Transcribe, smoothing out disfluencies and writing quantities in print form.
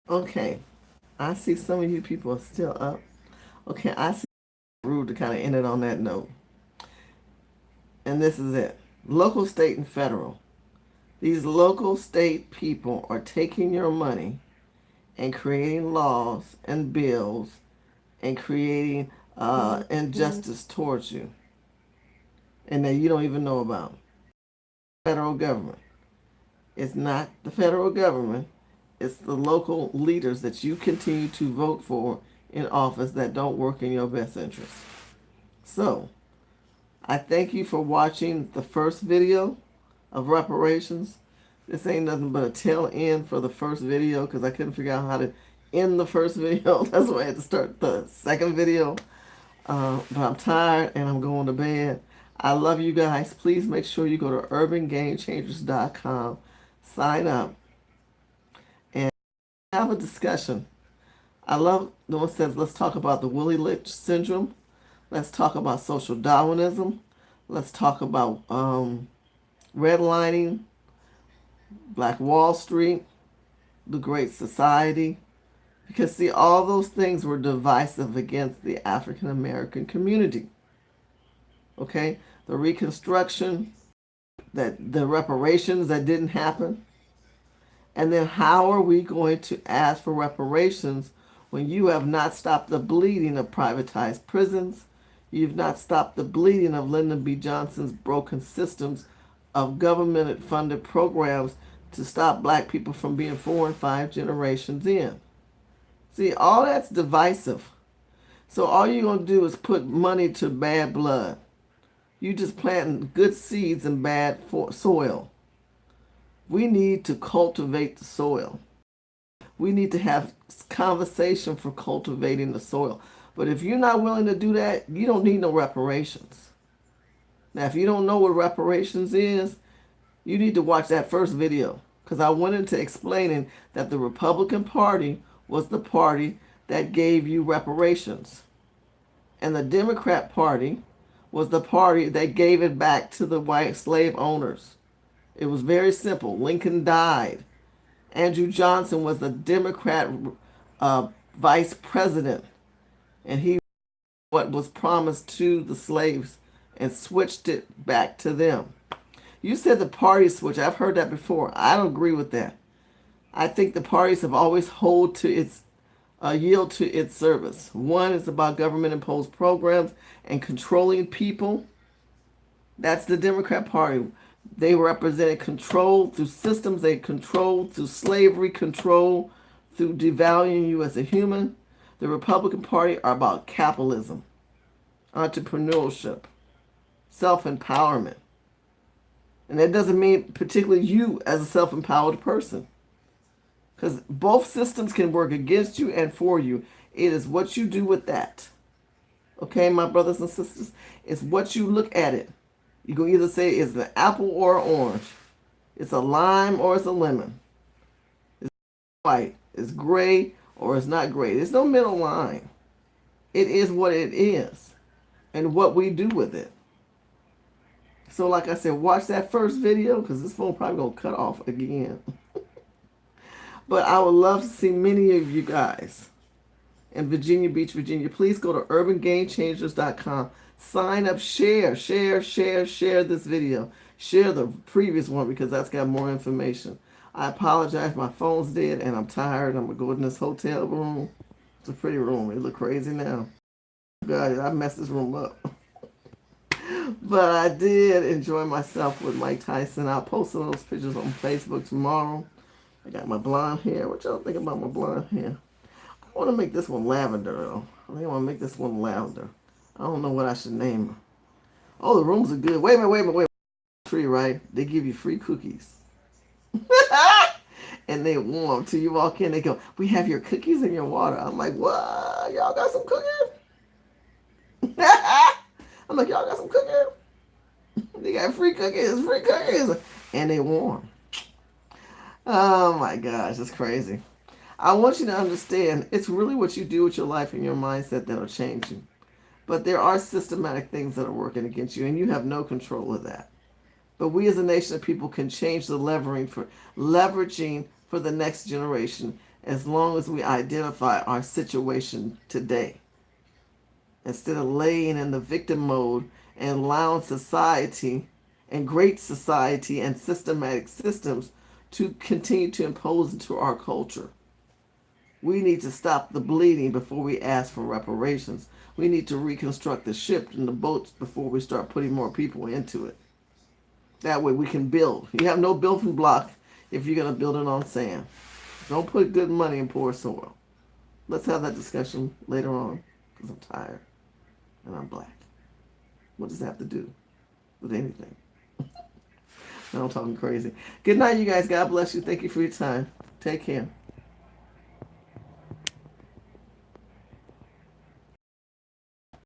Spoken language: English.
Okay, I see some of you people are still up. Okay, I see rude to kind of end it on that note. And this is it. Local, state, and federal. These local state people are taking your money and creating laws and bills and creating injustice towards you and that you don't even know about. Federal government. It's not the federal government. It's the local leaders that you continue to vote for in office that don't work in your best interest. So, I thank you for watching the first video of reparations. This ain't nothing but a tail end for the first video because I couldn't figure out how to end the first video. That's why I had to start the second video. But I'm tired and I'm going to bed. I love you guys. Please make sure you go to urbangamechangers.com, sign up, and have a discussion. I love the one that says, let's talk about the Willie Lynch syndrome. Let's talk about social Darwinism. Let's talk about redlining, Black Wall Street, the Great Society. Because, see, all those things were divisive against the African American community. Okay? The Reconstruction, the reparations that didn't happen. And then how are we going to ask for reparations when you have not stopped the bleeding of privatized prisons? You've not stopped the bleeding of Lyndon B. Johnson's broken systems of government-funded programs to stop black people from being 4 and 5 generations in. See, all that's divisive. So all you're going to do is put money to bad blood. You just planting good seeds in bad soil. We need to cultivate the soil. We need to have conversation for cultivating the soil. But if you're not willing to do that, you don't need no reparations. Now, if you don't know what reparations is, you need to watch that first video. Because I went into explaining that the Republican Party was the party that gave you reparations. And the Democrat Party was the party that gave it back to the white slave owners. It was very simple. Lincoln died. Andrew Johnson was the Democrat vice president. And he what was promised to the slaves and switched it back to them. You said the party switch. I've heard that before. I don't agree with that. I think the parties have always yield to its service. One is about government imposed programs and controlling people. That's the Democrat Party. They represented control through systems. They controlled through slavery, control through devaluing you as a human. The Republican Party are about capitalism, entrepreneurship, self-empowerment. And that doesn't mean particularly you as a self-empowered person. Because both systems can work against you and for you. It is what you do with that. Okay, my brothers and sisters? It's what you look at it. You can either say it's an apple or an orange. It's a lime or it's a lemon. It's white. It's gray or it's not gray. There's no middle line. It is what it is and what we do with it. So like I said, watch that first video because this phone probably going to cut off again. But I would love to see many of you guys in Virginia Beach, Virginia. Please go to urbangamechangers.com. Sign up, share this video. Share the previous one because that's got more information. I apologize. My phone's dead and I'm tired. I'm going to go in this hotel room. It's a pretty room. It look crazy now. God, I messed this room up. But I did enjoy myself with Mike Tyson. I'll post some of those pictures on Facebook tomorrow. I got my blonde hair. What y'all think about my blonde hair? I want to make this one lavender, though. I think I want to make this one lavender. I don't know what I should name her. Oh, the rooms are good. Wait a minute. Free, right? They give you free cookies. And they warm till you walk in. They go, we have your cookies and your water. I'm like, what? Y'all got some cookies? I'm like, y'all got some cookies? They got free cookies. And they warm. Oh my gosh, it's crazy. I want you to understand it's really what you do with your life and your mindset that'll change you. But there are systematic things that are working against you and you have no control of that. But we as a nation of people can change the leveraging for the next generation as long as we identify our situation today. Instead of laying in the victim mode and allowing society and great society and systematic systems to continue to impose into our culture. We need to stop the bleeding before we ask for reparations. We need to reconstruct the ship and the boats before we start putting more people into it. That way we can build. You have no building block if you're going to build it on sand. Don't put good money in poor soil. Let's have that discussion later on because I'm tired and I'm black. What does that have to do with anything? Now I'm talking crazy. Good night, you guys. God bless you. Thank you for your time. Take care.